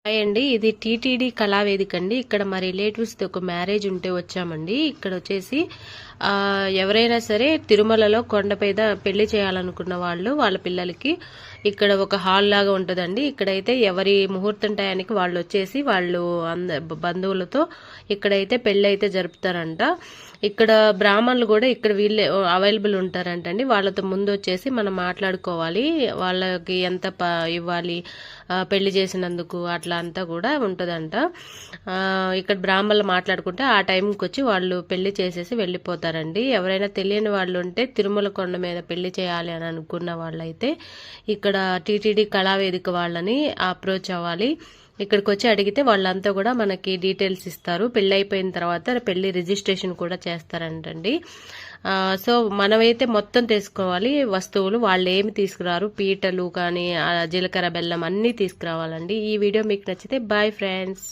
Hi అండి, ఇది TTD కళావేదిక అండి. ఇక్కడ మా రిలేటివ్స్ది ఒక మ్యారేజ్ ఉంటే వచ్చామండి. ఇక్కడ వచ్చేసి ఎవరైనా సరే తిరుమలలో కొండపైన పెళ్లి చేయాలనుకున్న వాళ్ళ పిల్లలకి ఇక్కడ ఒక హాల్ లాగా ఉంటుందండి. ఇక్కడైతే ఎవరి ముహూర్తం టయానికి వాళ్ళు వచ్చేసి వాళ్ళు బంధువులతో ఇక్కడైతే పెళ్లి అయితే జరుపుతారంట. ఇక్కడ బ్రాహ్మణులు కూడా ఇక్కడ వీళ్ళే అవైలబుల్ ఉంటారంటండి. వాళ్ళతో ముందు వచ్చేసి మనం మాట్లాడుకోవాలి, వాళ్ళకి ఎంత ఇవ్వాలి పెళ్లి చేసినందుకు అట్లా అంతా కూడా ఉంటుందంట. ఇక్కడ బ్రాహ్మణులు మాట్లాడుకుంటే ఆ టైంకి వచ్చి వాళ్ళు పెళ్లి చేసేసి వెళ్ళిపోతారండి. ఎవరైనా తెలియని వాళ్ళు ఉంటే తిరుమల కొండ మీద పెళ్లి చేయాలి అని అనుకున్న వాళ్ళైతే ఇక్కడ టీటీడీ కళావేదిక వాళ్ళని అప్రోచ్ అవ్వాలి. ఇక్కడికి వచ్చి అడిగితే వాళ్ళంతా కూడా మనకి డీటెయిల్స్ ఇస్తారు. పెళ్లి అయిపోయిన తర్వాత పెళ్లి రిజిస్ట్రేషన్ కూడా చేస్తారంటండి. సో మనమైతే మొత్తం తీసుకోవాలి వస్తువులు, వాళ్ళు ఏమి తీసుకురారు, పీటలు కానీ జీలకర్ర బెల్లం అన్నీ తీసుకురావాలండి. ఈ వీడియో మీకు నచ్చితే బాయ్ ఫ్రెండ్స్.